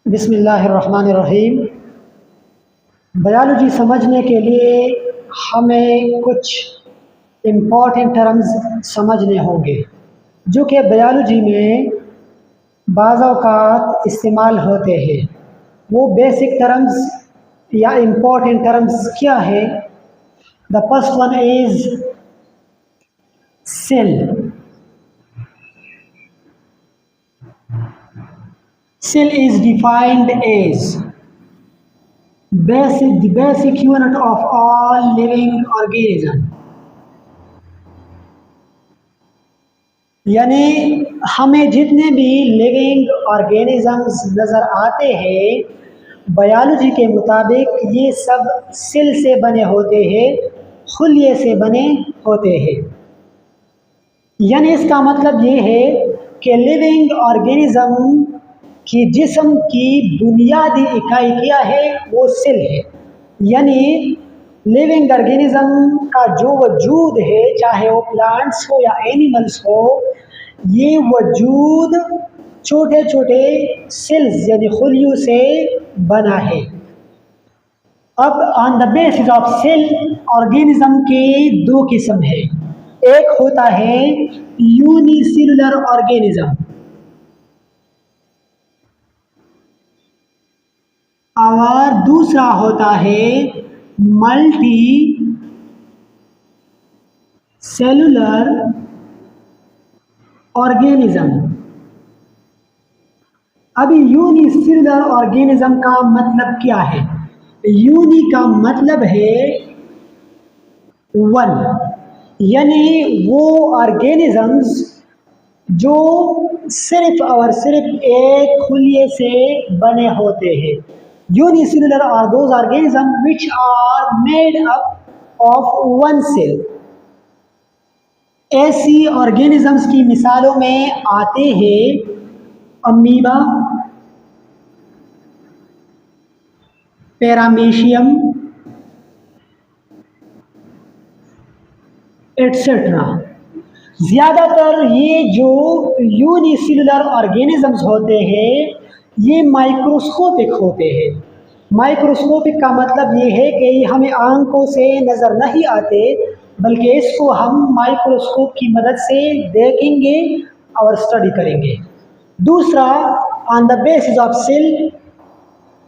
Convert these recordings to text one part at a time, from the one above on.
बिस्मिल्लाहिर्रहमानिर्रहीम। बायोलॉजी समझने के लिए हमें कुछ इम्पॉर्टेंट टर्म्स समझने होंगे जो कि बायोलॉजी में बाज़ औक़ात इस्तेमाल होते हैं। वो बेसिक टर्म्स या इम्पॉर्टेंट टर्म्स क्या है? The first one is cell. Cell is defined as the basic unit of all living organism। यानी हमें जितने भी लिविंग ऑर्गेनिजम्स नज़र आते हैं बायोलॉजी के मुताबिक ये सब सेल से बने होते हैं, खुलिये से बने होते हैं। यानी इसका मतलब ये है कि लिविंग ऑर्गेनिज्म कि जिस्म की बुनियादी इकाई क्या है? वो सेल है। यानी लिविंग ऑर्गेनिज्म का जो वजूद है, चाहे वो प्लांट्स हो या एनिमल्स हो, ये वजूद छोटे छोटे सेल्स यानी खुलियों से बना है। अब on the basis of cell organism के दो किस्म है। एक होता है यूनिसेलुलर ऑर्गेनिज्म और दूसरा होता है मल्टी सेलुलर ऑर्गेनिज्म। अभी यूनिसेलुलर ऑर्गेनिज्म का मतलब क्या है? यूनि का मतलब है वन, यानी वो ऑर्गेनिजम्स जो सिर्फ और सिर्फ एक खुलिये से बने होते हैं। Unicellular are those organism which are made up of one cell. ऐसी ऑर्गेनिजम्स की मिसालों में आते हैं अमीबा, पैरामीशियम एटसेट्रा। ज़्यादातर ये जो यूनिसेलुलर ऑर्गेनिजम्स होते हैं ये माइक्रोस्कोपिक होते हैं। माइक्रोस्कोपिक का मतलब ये है कि हमें आंखों से नज़र नहीं आते, बल्कि इसको हम माइक्रोस्कोप की मदद से देखेंगे और स्टडी करेंगे। दूसरा, on the basis of cell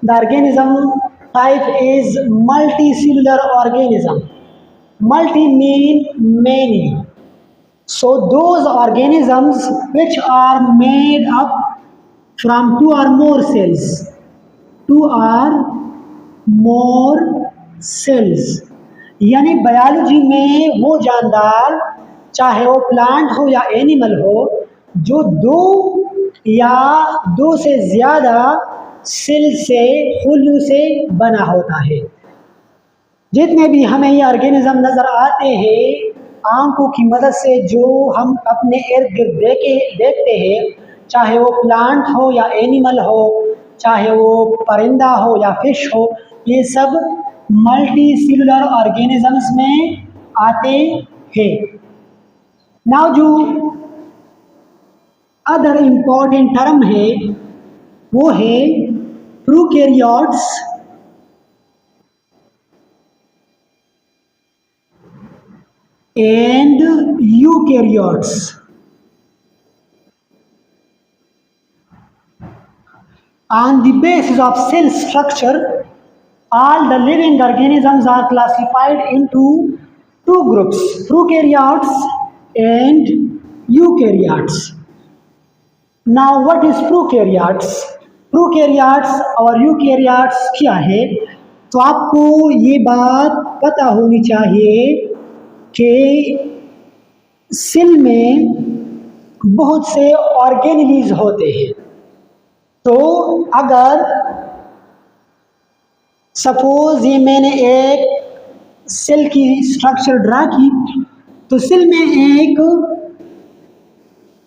the organism type is multicellular organism। Multi mean many, so those organisms which are made up from two or more cells, two or more cells। यानी biology में वो जानदार, चाहे वो plant हो या animal हो, जो दो या दो से ज़्यादा सेल से खुलियों से बना होता है। जितने भी हमें ये ऑर्गेनिज्म नज़र आते हैं आंखों की मदद से, जो हम अपने इर्द गिर्द देखते हैं, चाहे वो प्लांट हो या एनिमल हो, चाहे वो परिंदा हो या फिश हो, ये सब मल्टी सेलुलर ऑर्गेनिजम्स में आते हैं। नाउ जो अदर इम्पॉर्टेंट टर्म है वो है prokaryotes and eukaryotes। On the basis of cell structure, all the living organisms are classified into two groups, prokaryotes and eukaryotes। Now what is prokaryotes? Prokaryotes और eukaryotes क्या है? तो आपको ये बात पता होनी चाहिए कि सेल में बहुत से ऑर्गेनेलीज होते हैं। तो अगर सपोज ये मैंने एक सेल की स्ट्रक्चर ड्रा की, तो सेल में एक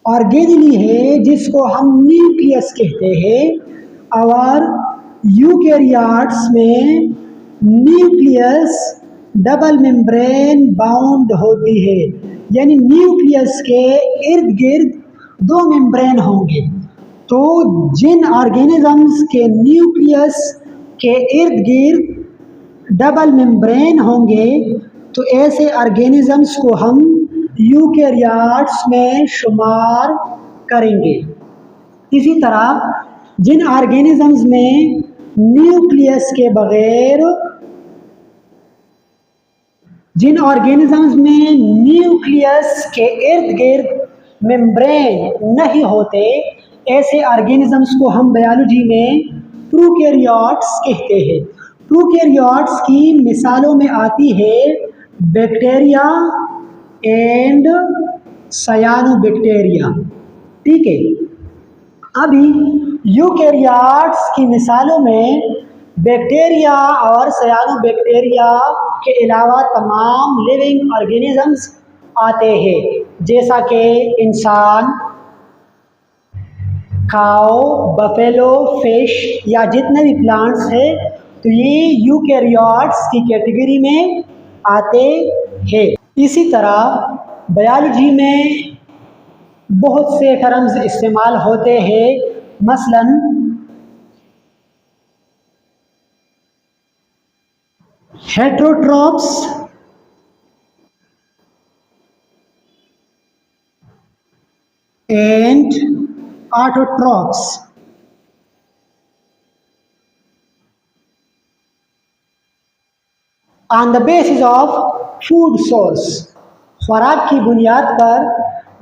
ऑर्गेनेली है जिसको हम न्यूक्लियस कहते हैं, और यूकैरियोट्स में न्यूक्लियस डबल मेम्ब्रेन बाउंड होती है। यानी न्यूक्लियस के इर्द गिर्द दो मेम्ब्रेन होंगे, तो जिन ऑर्गेनिजम्स के न्यूक्लियस के इर्द गिर्द डबल मेम्ब्रेन होंगे तो ऐसे ऑर्गेनिजम्स को हम यूकेरियोट्स में शुमार करेंगे। इसी तरह जिन ऑर्गेनिजम्स में न्यूक्लियस के बगैर जिन ऑर्गेनिजम्स में न्यूक्लियस के इर्द गिर्द मेम्ब्रेन नहीं होते ऐसे ऑर्गेनिजम्स को हम बायोलॉजी में प्रूकैरियोट्स कहते हैं। प्रूकैरियोट्स की मिसालों में आती है बैक्टीरिया एंड सायानोबैक्टीरिया। ठीक है, अभी यूकेरियोट्स की मिसालों में बैक्टीरिया और सायानोबैक्टीरिया के अलावा तमाम लिविंग ऑर्गेनिजम्स आते हैं, जैसा कि इंसान, काऊ, बफेलो, फिश या जितने भी प्लांट्स हैं तो ये यूकेरियोट्स की कैटेगरी में आते हैं। इसी तरह बायोलॉजी में बहुत से टर्म्स इस्तेमाल होते हैं, मसलन heterotrophs, and autotrophs. On the basis of food source, खुराक की बुनियाद पर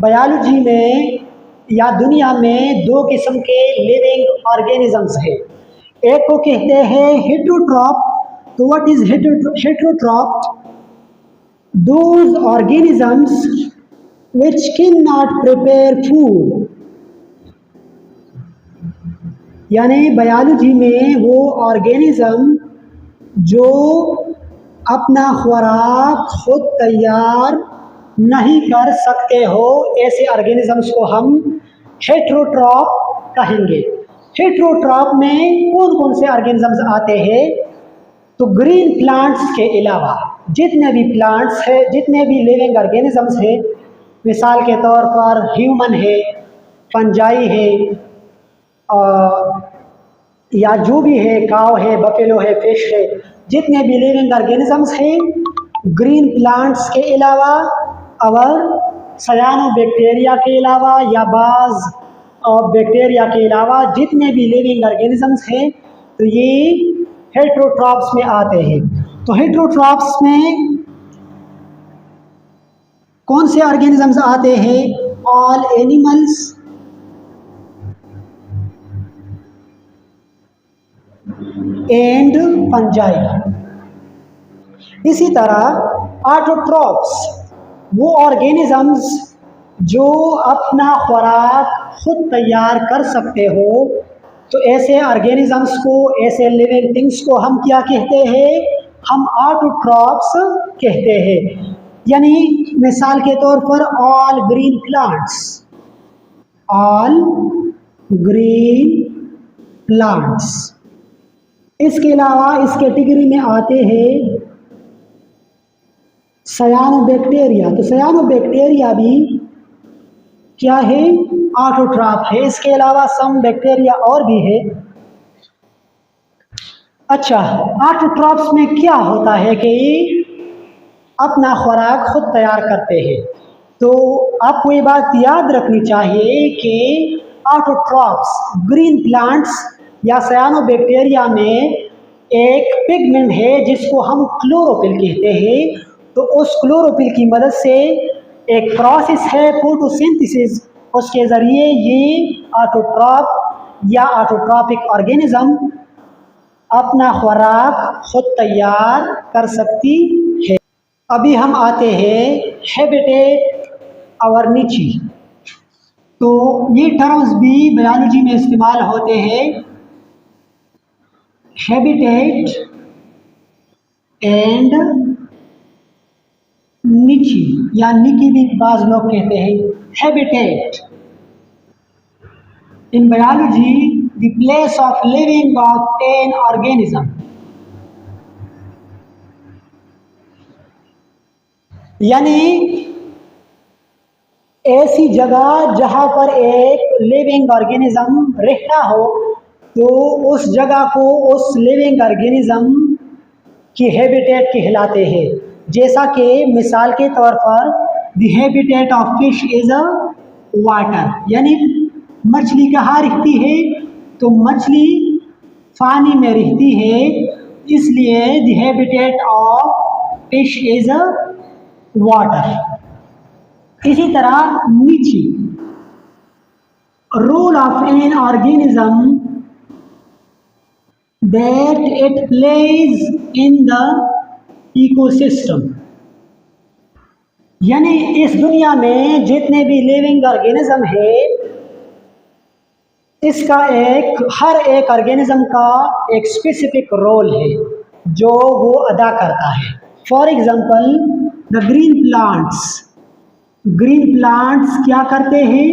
बायोलॉजी में या दुनिया में दो किस्म के लिविंग ऑर्गेनिजम्स हैं। एक को कहते हैं हेटरोट्रॉप। तो what is heterotroph? Those organisms which cannot prepare food, यानी बायोलॉजी में वो ऑर्गेनिज्म जो अपना खुराक खुद तैयार नहीं कर सकते हो, ऐसे ऑर्गेनिजम्स को हम हेटरोट्रॉप कहेंगे। हेटरोट्रॉप में कौन कौन से ऑर्गेनिजम्स आते हैं? तो ग्रीन प्लांट्स के अलावा जितने भी प्लांट्स हैं, जितने भी लिविंग ऑर्गेनिजम्स हैं, मिसाल के तौर पर ह्यूमन है, फंजाई है, या जो भी है, काव है, बफेलो है, फिश है, जितने भी लिविंग ऑर्गेनिजम्स हैं ग्रीन प्लांट्स के अलावा और सायानोबैक्टीरिया के अलावा या बाज बैक्टीरिया के अलावा जितने भी लिविंग ऑर्गेनिजम्स हैं तो ये हेटरोट्रॉप्स में आते हैं। तो हेटरोट्रॉप्स में कौन से ऑर्गेनिजम्स आते हैं? All animals, and fungi. इसी तरह ऑटोट्रॉप्स वो ऑर्गेनिजम्स जो अपना खुराक खुद तैयार कर सकते हो, तो ऐसे ऑर्गेनिजम्स को, ऐसे लिविंग थिंग्स को हम क्या कहते हैं? हम ऑटोट्रॉप्स कहते हैं। यानी मिसाल के तौर पर all green plants, all green plants. इसके अलावा इस कैटेगरी में आते हैं सायानोबैक्टीरिया। तो सायानोबैक्टीरिया भी क्या है? ऑटोट्रॉप है। इसके अलावा सम बैक्टीरिया और भी है। अच्छा, ऑटोट्रॉप्स में क्या होता है कि अपना खुराक खुद तैयार करते हैं। तो आपको ये बात याद रखनी चाहिए कि ऑटोट्रॉप्स ग्रीन प्लांट्स या सायानोबैक्टीरिया में एक पिगमेंट है जिसको हम क्लोरोफिल कहते हैं। तो उस क्लोरोफिल की मदद से एक प्रोसेस है फोटोसिंथेसिस, उसके ज़रिए ये ऑटोट्रॉप या ऑटोट्रॉपिक ऑर्गेनिज्म अपना खुराक खुद तैयार कर सकती है। अभी हम आते हैं हैबिटेट और निची। तो ये टर्म्स भी बायोलॉजी में इस्तेमाल होते हैं। हैबिटेट एंड निची या निकी भी बाज़ लोग कहते हैं। Habitat in biology the place of living of an organism, यानी ऐसी जगह जहाँ पर एक लिविंग ऑर्गेनिज्म रहता हो, तो उस जगह को उस लिविंग ऑर्गेनिज्म की हैबिटेट कहलाते हैं। जैसा कि मिसाल के तौर पर the habitat of fish is a water, यानी मछली कहाँ रहती है, तो मछली पानी में रहती है, इसलिए the habitat of fish is a water. इसी तरह नीचे role of an organism that it plays in the ecosystem, यानी इस दुनिया में जितने भी लिविंग ऑर्गेनिज्म है, इसका हर एक ऑर्गेनिज्म का एक स्पेसिफिक रोल है जो वो अदा करता है। For example the green plants क्या करते हैं,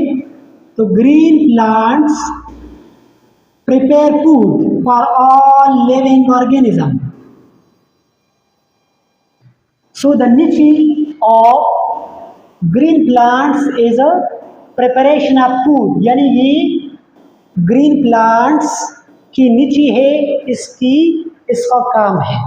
तो green plants prepare food for all living organisms. So the niche of green plants is a preparation of food, यानी ये ग्रीन प्लांट्स की निची है, इसका काम है।